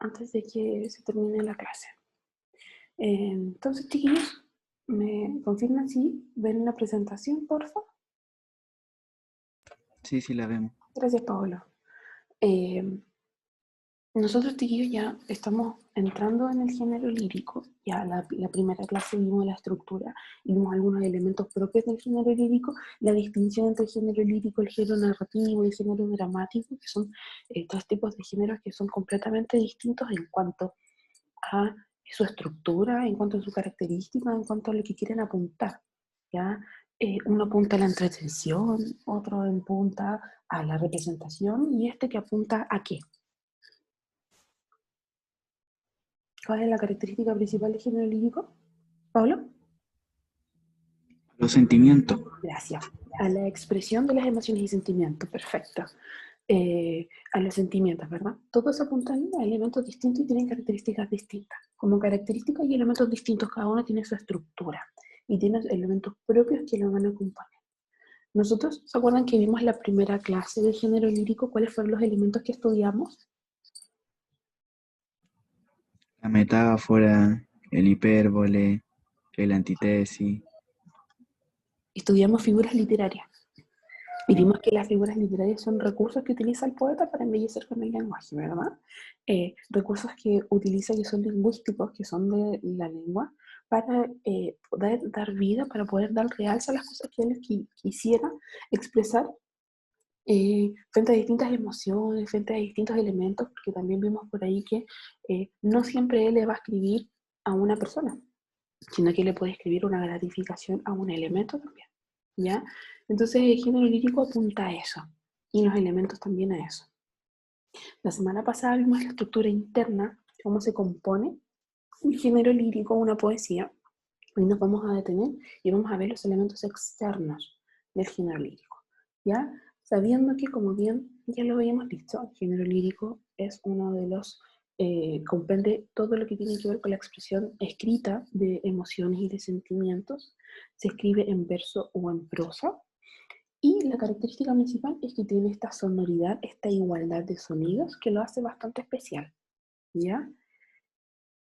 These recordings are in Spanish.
antes de que se termine la clase. Entonces, chiquillos, ¿me confirman si ven la presentación, por favor? Sí, sí, la vemos. Gracias, Paolo. Nosotros, chiquillos, ya estamos entrando en el género lírico. Ya la primera clase vimos la estructura, vimos algunos elementos propios del género lírico, la distinción entre el género lírico, el género narrativo y el género dramático, que son dos tipos de géneros que son completamente distintos en cuanto a su estructura, en cuanto a su característica, en cuanto a lo que quieren apuntar. ¿Ya? Uno apunta a la entretención, otro apunta a la representación, y este que apunta a qué. ¿Cuál es la característica principal del género lírico? ¿Pablo? Los sentimientos. Gracias. A la expresión de las emociones y sentimientos, perfecto. A los sentimientos, ¿verdad? Todos apuntan a elementos distintos y tienen características distintas. Como características y elementos distintos, cada uno tiene su estructura y tiene elementos propios que lo van a componer. Nosotros, ¿se acuerdan que vimos la primera clase del género lírico? ¿Cuáles fueron los elementos que estudiamos? La metáfora, el hipérbole, el antítesis. Estudiamos figuras literarias. Y vimos que las figuras literarias son recursos que utiliza el poeta para embellecer con el lenguaje, ¿verdad? Recursos que utiliza que son lingüísticos, que son de la lengua, para poder dar vida, para poder dar realce a las cosas que él quisiera expresar frente a distintas emociones, frente a distintos elementos, porque también vimos por ahí que no siempre él le va a escribir a una persona, sino que le puede escribir una gratificación a un elemento también, ¿ya? Entonces el género lírico apunta a eso, y los elementos también a eso. La semana pasada vimos la estructura interna, cómo se compone un género lírico, una poesía. Hoy nos vamos a detener y vamos a ver los elementos externos del género lírico, ¿ya? Sabiendo que, como bien ya lo habíamos dicho, el género lírico es uno de los comprende todo lo que tiene que ver con la expresión escrita de emociones y de sentimientos. Se escribe en verso o en prosa. Y la característica principal es que tiene esta sonoridad, esta igualdad de sonidos que lo hace bastante especial, ¿ya?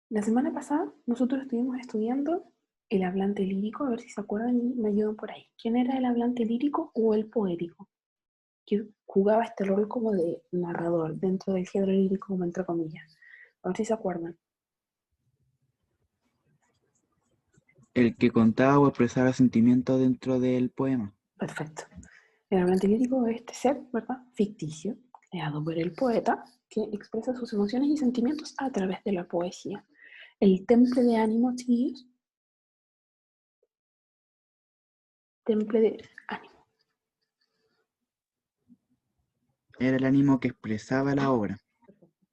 La semana pasada nosotros estuvimos estudiando el hablante lírico, a ver si se acuerdan y me ayudan por ahí. ¿Quién era el hablante lírico o el poético? Que jugaba este rol como de narrador dentro del género lírico, como entre comillas. A ver si se acuerdan. El que contaba o expresaba sentimientos dentro del poema. Perfecto. El hablante lírico es este ser, ¿verdad? Ficticio, creado por el poeta, que expresa sus emociones y sentimientos a través de la poesía. El temple de ánimo, chiquillos. Temple de ánimo. Era el ánimo que expresaba la obra.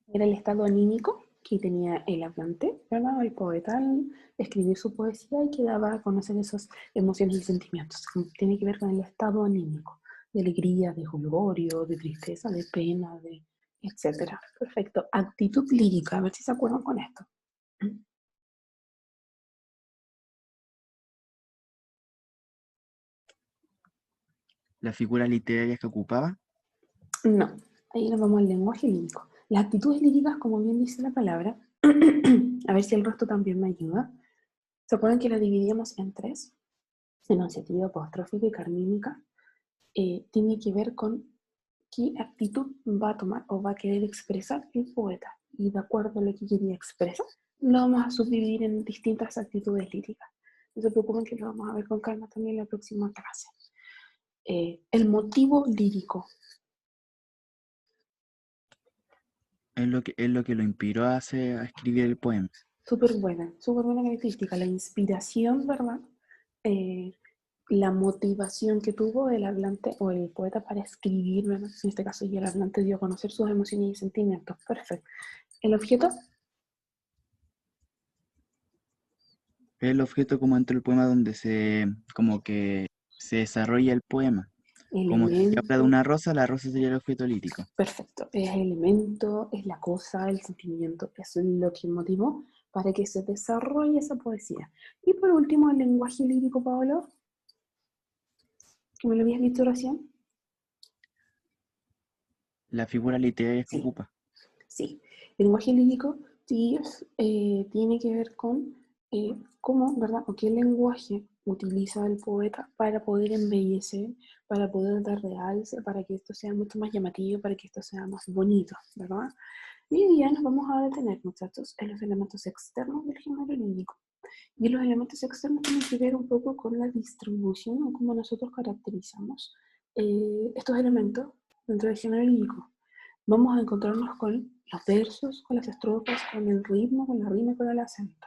Era el estado anímico que tenía el hablante, ¿verdad? El poeta al escribir su poesía y que daba a conocer esas emociones y sentimientos. Tiene que ver con el estado anímico, de alegría, de jolgorio, de tristeza, de pena, de etcétera. Perfecto. Actitud lírica, a ver si se acuerdan con esto. La figura literaria que ocupaba. No, ahí nos vamos al lenguaje lírico. Las actitudes líricas, como bien dice la palabra, a ver si el resto también me ayuda. ¿Se acuerdan que las dividíamos en tres? Enunciativa, apostrófica y carmínica. Tiene que ver con qué actitud va a tomar o va a querer expresar el poeta. Y de acuerdo a lo que quería expresar, lo vamos a subdividir en distintas actitudes líricas. No se preocupen que lo vamos a ver con calma también en la próxima clase. El motivo lírico. Es lo que lo inspiró a escribir el poema. Súper buena característica. La inspiración, ¿verdad? Eh, la motivación que tuvo el hablante o el poeta para escribir, ¿verdad? En este caso, y el hablante dio a conocer sus emociones y sentimientos. Perfecto. El objeto, El objeto como dentro del poema donde como que se desarrolla el poema. Como si se habla de elemento, una rosa, la rosa sería el objeto lírico. perfecto. Es el elemento, es la cosa, el sentimiento, es lo que motivó para que se desarrolle esa poesía. Y por último, el lenguaje lírico, Pablo, que me lo habías dicho recién. La figura literaria que Sí, ocupa. Sí, el lenguaje lírico, chiquillos, tiene que ver con cómo, ¿verdad? O qué lenguaje utiliza el poeta para poder embellecer, para poder dar realce, para que esto sea mucho más llamativo, para que esto sea más bonito, ¿verdad? Y hoy día nos vamos a detener, muchachos, en los elementos externos del género lírico. Y los elementos externos tienen que ver un poco con la distribución o cómo nosotros caracterizamos estos elementos dentro del género lírico. Vamos a encontrarnos con los versos, con las estrofas, con el ritmo, con la rima y con el acento.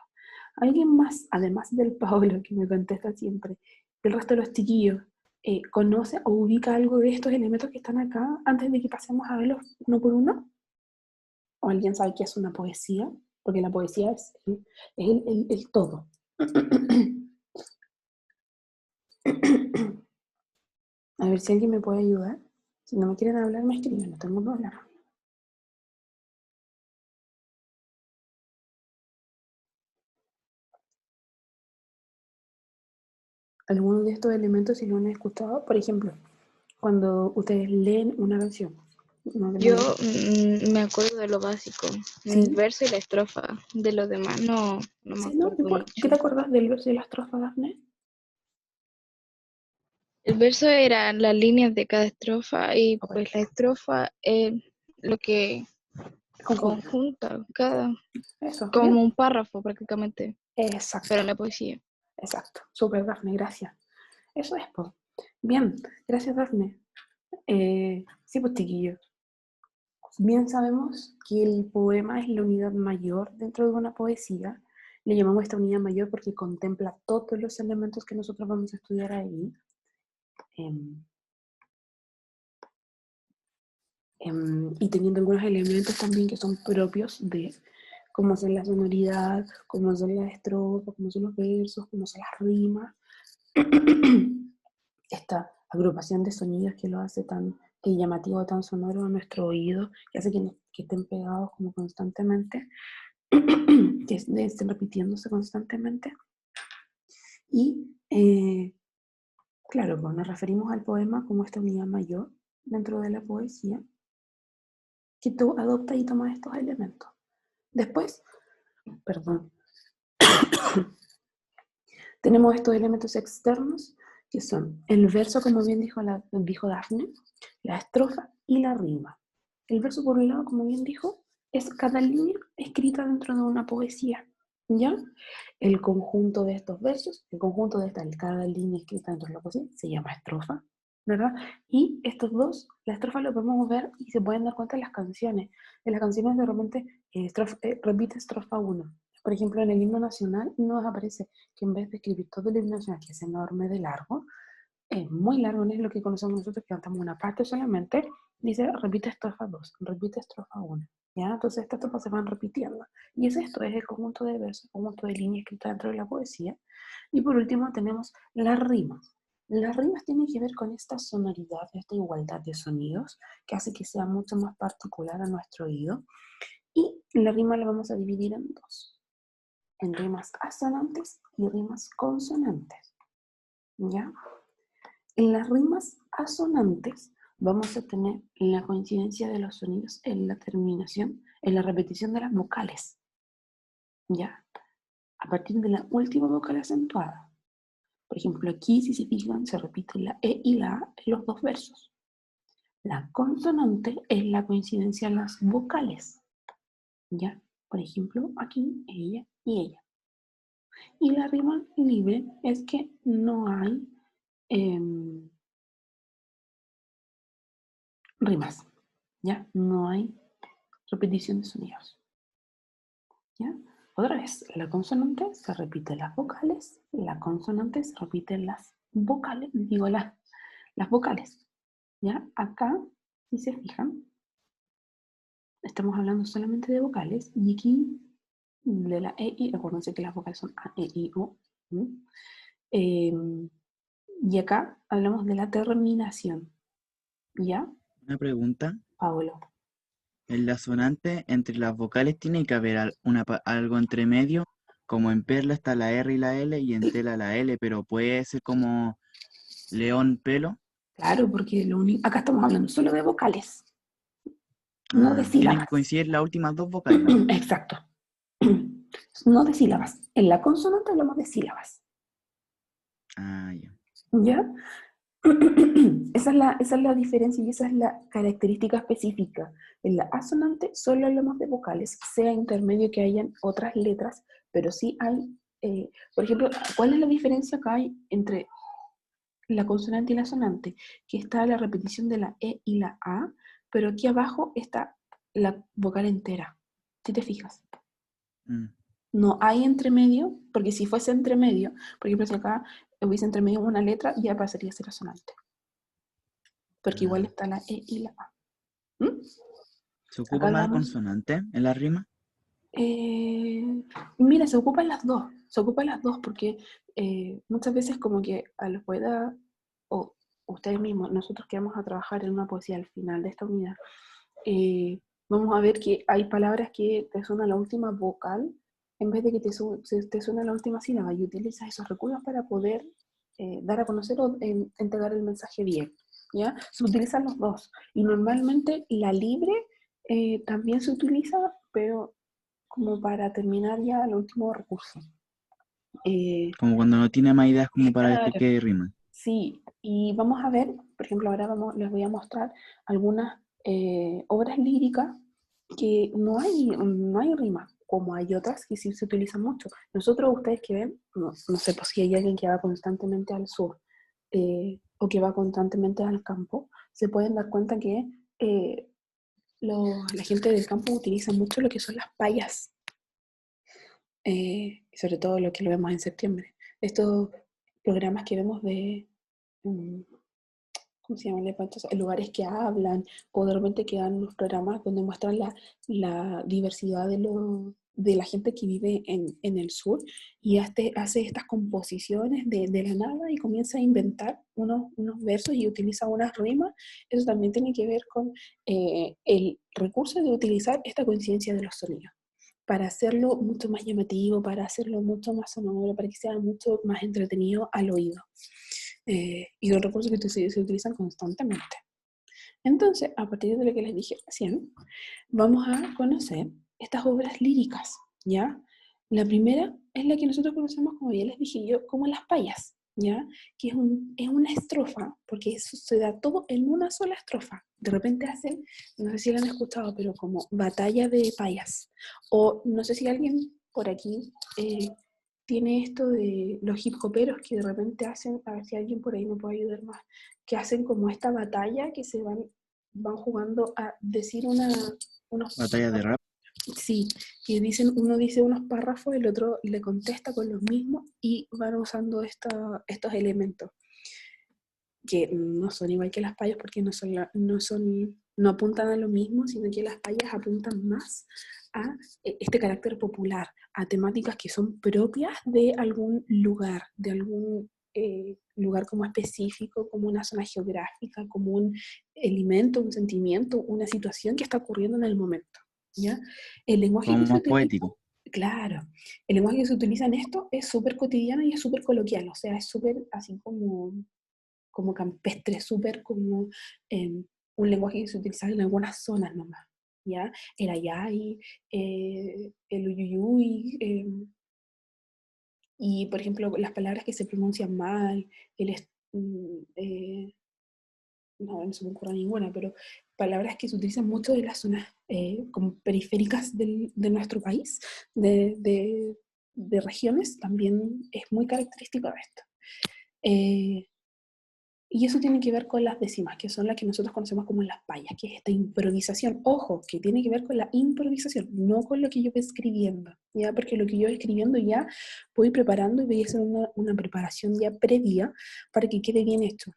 ¿Alguien más, además del Pablo, que me contesta siempre, del resto de los chiquillos, conoce o ubica algo de estos elementos que están acá antes de que pasemos a verlos uno por uno? ¿O alguien sabe qué es una poesía? Porque la poesía es el todo. A ver si alguien me puede ayudar. Si no me quieren hablar, me escriben, no tengo problema. Algunos de estos elementos, si lo han escuchado, por ejemplo, cuando ustedes leen una canción. Yo me acuerdo de lo básico, el ¿Sí? verso y la estrofa. De lo demás no me ¿Sí, no? acuerdo ¿Qué mucho. te acuerdas del verso de la estrofa, Dafne? El verso era las líneas de cada estrofa y Ok. pues la estrofa es lo que Conjunto. conjunta cada, Eso, como ¿bien? un párrafo prácticamente, pero Exacto, en la poesía. exacto. Súper, Dafne, gracias. Eso es, pues. Bien, gracias, Dafne. Sí, pues, chiquillos. Bien sabemos que el poema es la unidad mayor dentro de una poesía. Le llamamos esta unidad mayor porque contempla todos los elementos que nosotros vamos a estudiar ahí. Em, y teniendo algunos elementos también que son propios de cómo son la sonoridad, cómo son las estrofas, cómo son los versos, cómo son las rimas. Esta agrupación de sonidos que lo hace tan llamativo, tan sonoro a nuestro oído, que hace que estén pegados como constantemente, que estén repitiéndose constantemente. Y claro, pues nos referimos al poema como esta unidad mayor dentro de la poesía, que tú adoptas y tomas estos elementos. Después, perdón, tenemos estos elementos externos, que son el verso, como bien dijo Dafne, la estrofa y la rima. El verso, por un lado, como bien dijo, es cada línea escrita dentro de una poesía, ¿ya? El conjunto de estos versos, el conjunto de cada línea escrita dentro de la poesía, se llama estrofa, ¿verdad? Y estos dos, la estrofa lo podemos ver y se pueden dar cuenta en las canciones. En las canciones de repente repite estrofa 1. Por ejemplo, en el himno nacional nos aparece que en vez de escribir todo el himno nacional, que es enorme de largo, es muy largo, no es lo que conocemos nosotros, que cantamos una parte solamente, dice repite estrofa 2, repite estrofa 1. ¿Ya? Entonces estas estrofas se van repitiendo. Y esto, es el conjunto de versos, el conjunto de líneas que está dentro de la poesía. Y por último tenemos las rimas. Las rimas tienen que ver con esta sonoridad, esta igualdad de sonidos, que hace que sea mucho más particular a nuestro oído. Y la rima la vamos a dividir en dos, en rimas asonantes y rimas consonantes. ¿Ya? En las rimas asonantes vamos a tener la coincidencia de los sonidos en la terminación, en la repetición de las vocales. ¿Ya? A partir de la última vocal acentuada. Por ejemplo, aquí, si se fijan, se repite la E y la A en los dos versos. La consonante es la coincidencia en las vocales. ¿Ya? Por ejemplo, aquí, ella y ella. Y la rima libre es que no hay rimas, ¿ya? No hay repetición de sonidos, ¿ya? Otra vez, la consonante se repite las vocales, la consonante se repite las vocales, digo las vocales, ¿ya? Acá, si se fijan, estamos hablando solamente de vocales y aquí de la E, I, acuérdense que las vocales son A, E, I, O. Y acá hablamos de la terminación, ¿ya? Una pregunta. Paolo. En la sonante, entre las vocales tiene que haber algo entre medio, como en Perla está la R y la L y en Tela la L, pero puede ser como león pelo. Claro, porque acá estamos hablando solo de vocales. no de Tienen que sílabas. coincidir las últimas dos vocales. Exacto. No de sílabas. En la consonante hablamos de sílabas. Ah, ya. ¿Ya? Esa es la diferencia y esa es la característica específica. En la asonante solo hablamos de vocales, sea intermedio que hayan otras letras, pero sí hay, por ejemplo, ¿cuál es la diferencia que hay entre la consonante y la sonante? Que está la repetición de la E y la A, pero aquí abajo está la vocal entera. ¿Sí te fijas? Mm. No hay entremedio, porque si fuese entremedio, por ejemplo, si acá hubiese entremedio una letra, ya pasaría a ser asonante, porque igual Ah. está la E y la A. ¿Mm? ¿Se Acá ocupa más la hablamos. consonante en la rima? Mira, se ocupan las dos porque muchas veces como que a los poetas o ustedes mismos, nosotros que vamos a trabajar en una poesía al final de esta unidad, vamos a ver que hay palabras que te suena la última vocal en vez de que te suena la última sílaba y utilizas esos recursos para poder dar a conocer o entregar el mensaje bien. ¿Ya? Se utilizan los dos y normalmente la libre también se utiliza, pero como para terminar ya el último recurso. Como cuando no tiene más ideas como para que Claro, quede rima. sí, y vamos a ver, por ejemplo, ahora les voy a mostrar algunas obras líricas que no hay rima, como hay otras que sí se utilizan mucho. Nosotros, ustedes que ven, no sé pues, si hay alguien que va constantemente al sur o que va constantemente al campo, se pueden dar cuenta que la gente del campo utiliza mucho lo que son las payas, sobre todo lo que lo vemos en septiembre. Estos programas que vemos de, mm, ¿cómo se llaman? Lugares que hablan, o de repente que dan unos programas donde muestran la diversidad de la gente que vive en el sur y hace estas composiciones de la nada y comienza a inventar unos versos y utiliza unas rimas. Eso también tiene que ver con el recurso de utilizar esta coincidencia de los sonidos para hacerlo mucho más llamativo, para hacerlo mucho más sonoro, para que sea mucho más entretenido al oído. Y son recursos que se utilizan constantemente. Entonces, a partir de lo que les dije recién, vamos a conocer estas obras líricas, ¿ya? La primera es la que nosotros conocemos, como ya les dije yo, como las payas, ¿ya? Que es una estrofa, porque eso se da todo en una sola estrofa. De repente hacen, no sé si lo han escuchado, pero como batalla de payas. O no sé si alguien por aquí tiene esto de los hip hoperos que de repente hacen, a ver si alguien por ahí me puede ayudar más, que hacen como esta batalla que van jugando a decir unos, Batalla de rap. sí, que uno dice unos párrafos, el otro le contesta con los mismos y van usando estos elementos que no son igual que las payas porque no apuntan a lo mismo, sino que las payas apuntan más a este carácter popular, a temáticas que son propias de algún lugar, de algún lugar como específico, como una zona geográfica, como un elemento, un sentimiento, una situación que está ocurriendo en el momento. ¿Ya? El lenguaje Como que se más utiliza, poético. claro, el lenguaje que se utiliza en esto es súper cotidiano y es súper coloquial, o sea, es súper así como campestre, súper como un lenguaje que se utiliza en algunas zonas nomás, ¿ya? El ayay, el uyuyuy, y por ejemplo, las palabras que se pronuncian mal, no se me ocurre ninguna, pero palabras que se utilizan mucho en las zonas como periféricas de nuestro país, de regiones, también es muy característico de esto. Eh, Y eso tiene que ver con las décimas, que son las que nosotros conocemos como las payas, que es esta improvisación. Ojo, que tiene que ver con la improvisación, no con lo que yo voy escribiendo, ¿ya? Porque lo que yo voy escribiendo ya voy preparando y voy a hacer una preparación ya previa para que quede bien hecho.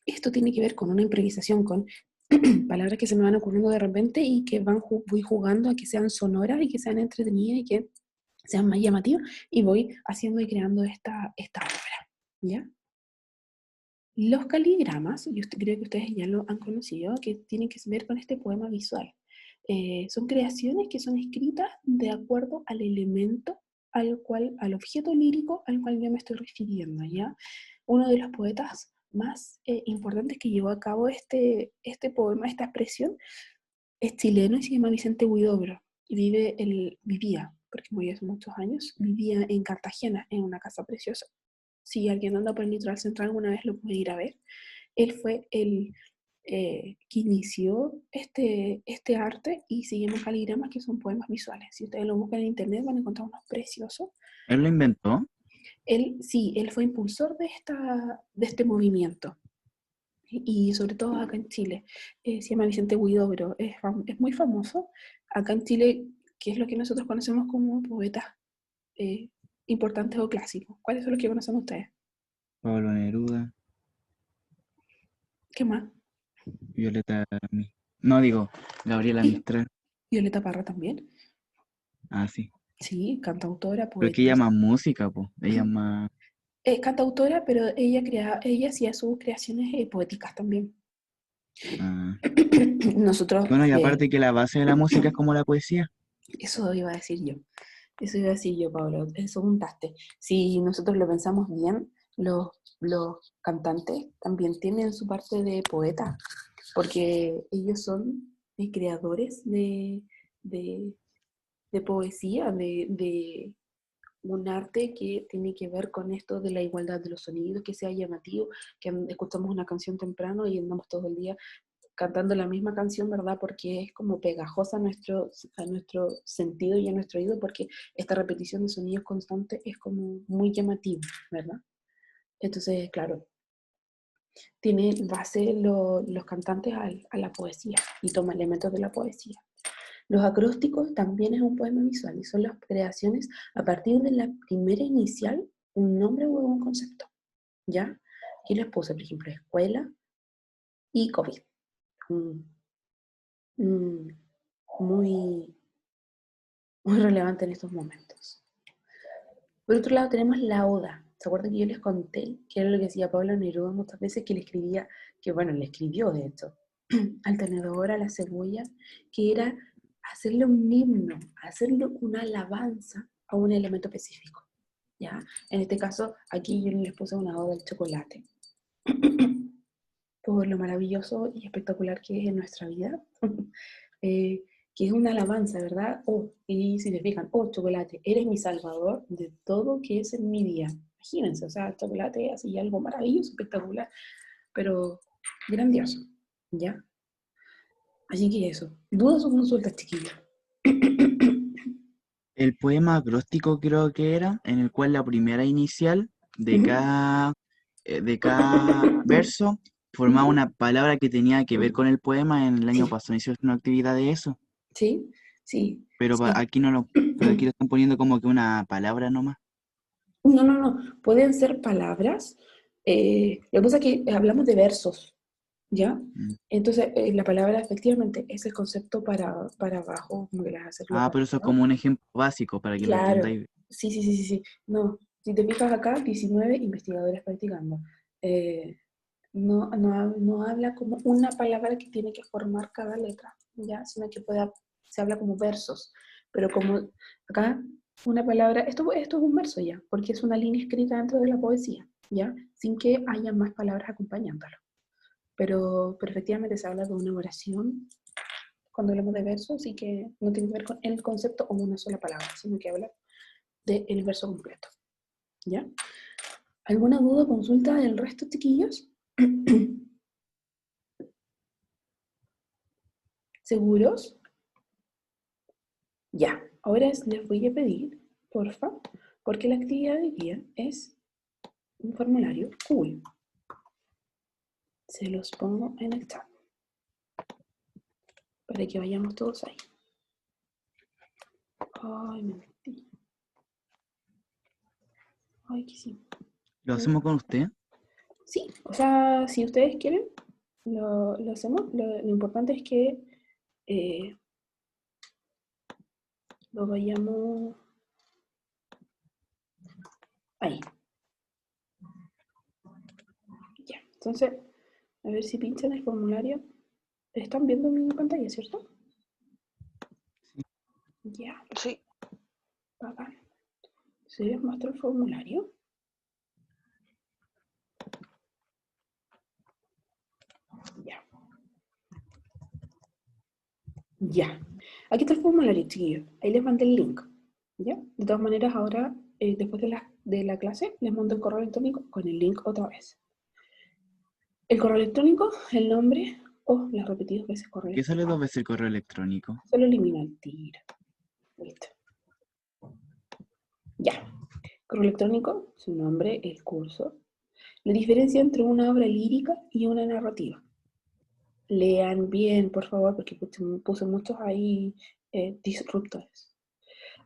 Esto tiene que ver con una improvisación, con palabras que se me van ocurriendo de repente y que voy jugando a que sean sonoras y que sean entretenidas y que sean más llamativas y voy haciendo y creando esta obra, ¿ya? Los caligramas, yo creo que ustedes ya lo han conocido, que tienen que ver con este poema visual. Son creaciones que son escritas de acuerdo al elemento al objeto lírico al cual yo me estoy refiriendo, ¿ya? Uno de los poetas más importantes que llevó a cabo este poema, esta expresión, Es chileno y se llama Vicente Huidobro. Y vivía, porque murió hace muchos años, vivía en Cartagena, en una casa preciosa. Si alguien anda por el litoral central alguna vez lo puede ir a ver. Él fue el que inició este arte y se llama caligramas, que son poemas visuales. Si ustedes lo buscan en internet van a encontrar unos preciosos. ¿Él lo inventó? Él fue impulsor de este movimiento y sobre todo acá en Chile. Se llama Vicente Huidobro, es muy famoso. Acá en Chile, ¿qué es lo que nosotros conocemos como poetas eh, importantes o clásicos? ¿Cuáles son los que conocen ustedes? Pablo Neruda, ¿Qué más? Violeta... No, digo, Gabriela Y Mistral. Violeta Parra también. Ah, sí. Sí, cantautora, Pero que ella poetisa. más música, pues. Ella más... Cantautora, pero ella hacía sus creaciones poéticas también. ah. Nosotros, Bueno, y aparte que la base de la música es como la poesía. eso iba a decir yo. Eso iba a decir yo, Pablo, eso juntaste. Si nosotros lo pensamos bien, los cantantes también tienen su parte de poeta, porque ellos son creadores de, de poesía, de un arte que tiene que ver con esto de la igualdad de los sonidos, que sea llamativo, que escuchamos una canción temprano y andamos todo el día cantando la misma canción, ¿verdad? Porque es como pegajosa a nuestro sentido y a nuestro oído, porque esta repetición de sonidos constantes es como muy llamativa, ¿verdad? Entonces, claro, tiene base los cantantes a la poesía y toma elementos de la poesía. Los acrósticos también es un poema visual y son las creaciones a partir de la primera inicial, un nombre o un concepto, ¿ya? Aquí les puse, por ejemplo, escuela y COVID. Mm, mm, muy, muy relevante en estos momentos. Por otro lado tenemos la oda. ¿Se acuerdan que yo les conté que era lo que decía Pablo Neruda muchas veces, que le escribía, que bueno, le escribió de hecho, al tenedor, a la cebolla, que era hacerle un himno, hacerle una alabanza a un elemento específico? ¿Ya? En este caso, aquí yo les puse una oda al chocolate, por lo maravilloso y espectacular que es en nuestra vida, que es una alabanza, ¿verdad? Oh, y si te fijan, oh, chocolate, eres mi salvador de todo que es en mi día. Imagínense, o sea, el chocolate así algo maravilloso, espectacular, pero grandioso, ¿ya? Así que eso, dudas o consultas, chiquillos. El poema acróstico creo que era, en el cual la primera inicial de cada verso formaba una palabra que tenía que ver con el poema. En el año Sí, pasado hizo una actividad de eso, sí, sí, pero sí. aquí no lo, pero aquí lo están poniendo como que una palabra nomás. No, no, no, pueden ser palabras. Lo que pasa es que hablamos de versos, ¿ya? Mm. Entonces, la palabra efectivamente es el concepto para abajo, como que las hacerlo Ah, para pero eso es arriba. como un ejemplo básico para que lo Claro, entendáis. sí, sí, sí, sí, sí. No, si te fijas acá, 19 investigadores practicando. Eh, no habla como una palabra que tiene que formar cada letra, ¿ya? Sino que se habla como versos. Pero como acá una palabra, esto es un verso ya, porque es una línea escrita dentro de la poesía, ¿ya? Sin que haya más palabras acompañándolo. Pero efectivamente se habla de una oración cuando hablamos de versos y que no tiene que ver con el concepto como una sola palabra, sino que habla del verso completo, ¿ya? ¿Alguna duda o consulta del resto, chiquillos? ¿Seguros? Ya, ahora les voy a pedir, porfa, porque la actividad de hoy día es un formulario cool. Se los pongo en el chat para que vayamos todos ahí. Ay, me metí. Ay, que sí. ¿Lo hacemos con usted? Sí, o sea, si ustedes quieren, lo hacemos. Lo importante es que eh, lo vayamos ahí. Ya, entonces, a ver si pinchan el formulario. ¿Están viendo mi pantalla, cierto? Ya, Sí. bacán. ¿Se les muestro el formulario? Ya. Ya. Aquí está el formulario, chiquillos. Ahí les mandé el link. ¿Ya? De todas maneras, ahora, después de la clase, les mando el correo electrónico con el link otra vez. El correo electrónico, el nombre, las repetidas veces correo ¿Por qué sale 2 electrónico. veces el correo electrónico? Se lo elimina el tiro. Listo. Ya. Correo electrónico, su nombre, el curso. La diferencia entre una obra lírica y una narrativa. Lean bien, por favor, porque puse muchos ahí disruptores.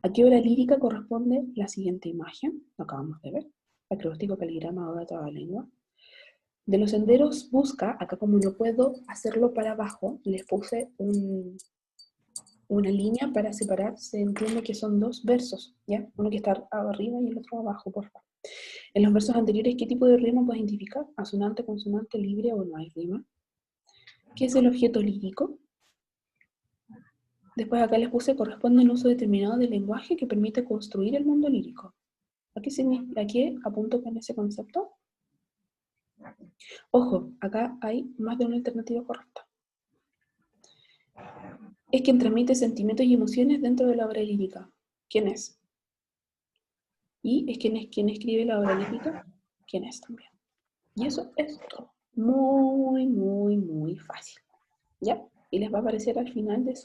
¿A qué obra lírica corresponde la siguiente imagen? Lo acabamos de ver. Acróstico, caligrama, oda, trabalengua. De los senderos busca, acá como no puedo hacerlo para abajo, les puse una línea para separar, se entiende que son dos versos, ¿ya? Uno que está arriba y el otro abajo, por favor. En los versos anteriores, ¿qué tipo de rima puedes identificar? ¿Asonante, consonante, libre o no hay rima? ¿Qué es el objeto lírico? Después acá les puse corresponde un uso determinado del lenguaje que permite construir el mundo lírico. ¿A qué apunto con ese concepto? Ojo, acá hay más de una alternativa correcta. Es quien transmite sentimientos y emociones dentro de la obra lírica. ¿Quién es? Y es quien escribe la obra lírica. ¿Quién es también? Y eso es todo. Muy, muy, muy fácil. ¿Ya? Y les va a aparecer al final del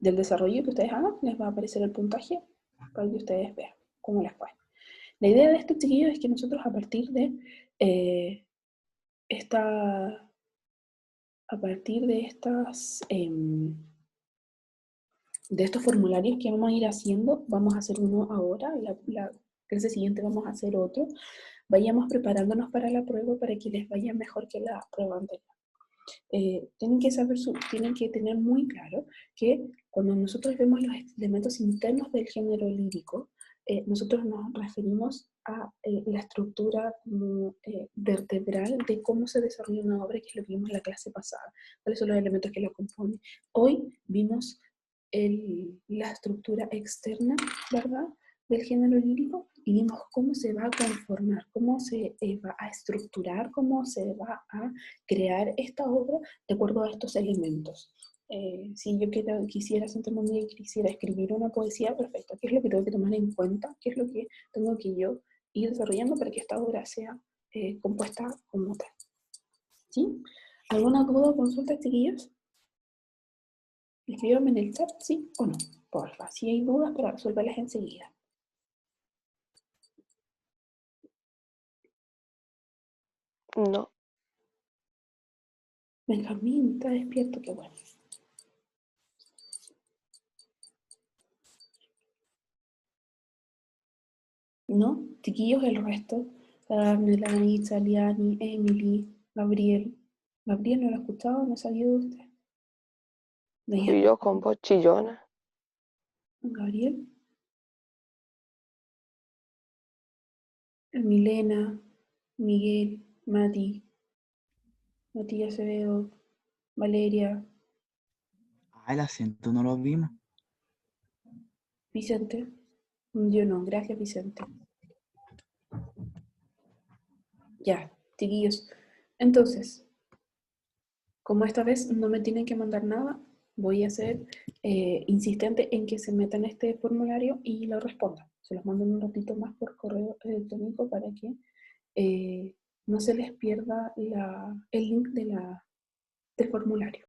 desarrollo que ustedes hagan, les va a aparecer el puntaje para que ustedes vean cómo les fue. La idea de este chiquillo es que nosotros a partir de de estos formularios que vamos a ir haciendo, vamos a hacer uno ahora, la clase siguiente vamos a hacer otro, vayamos preparándonos para la prueba para que les vaya mejor que la prueba anterior. Tienen que tener muy claro que cuando nosotros vemos los elementos internos del género lírico, nosotros nos referimos a la estructura como, vertebral de cómo se desarrolla una obra, que es lo que vimos en la clase pasada, cuáles son los elementos que la componen. Hoy vimos la estructura externa, ¿verdad?, del género lírico, y vimos cómo se va a conformar, cómo se va a estructurar, cómo se va a crear esta obra de acuerdo a estos elementos. Si yo quisiera sentarme un día y quisiera escribir una poesía, perfecto. ¿Qué es lo que tengo que tomar en cuenta? ¿Qué es lo que tengo que yo ir desarrollando para que esta obra sea compuesta como tal? ¿Sí? ¿Alguna duda o consulta, chiquillos? Escríbanme en el chat, sí o no, porfa. Si hay dudas, para resolverlas enseguida. No. Benjamín, está despierto, qué bueno. ¿No? Chiquillos, el resto. Daniela, Anitza, Liani, Emily, Gabriel. Gabriel, no lo he escuchado, no sabía de usted. Y yo con voz chillona. Gabriel. Milena, Miguel, Mati, Matías Acevedo, Valeria, Ah, el acento no lo vimos. Vicente. Yo no, gracias Vicente. Ya, chiquillos. Entonces, como esta vez no me tienen que mandar nada, voy a ser insistente en que se metan este formulario y lo respondan. Se los mando un ratito más por correo electrónico para que no se les pierda el link del formulario.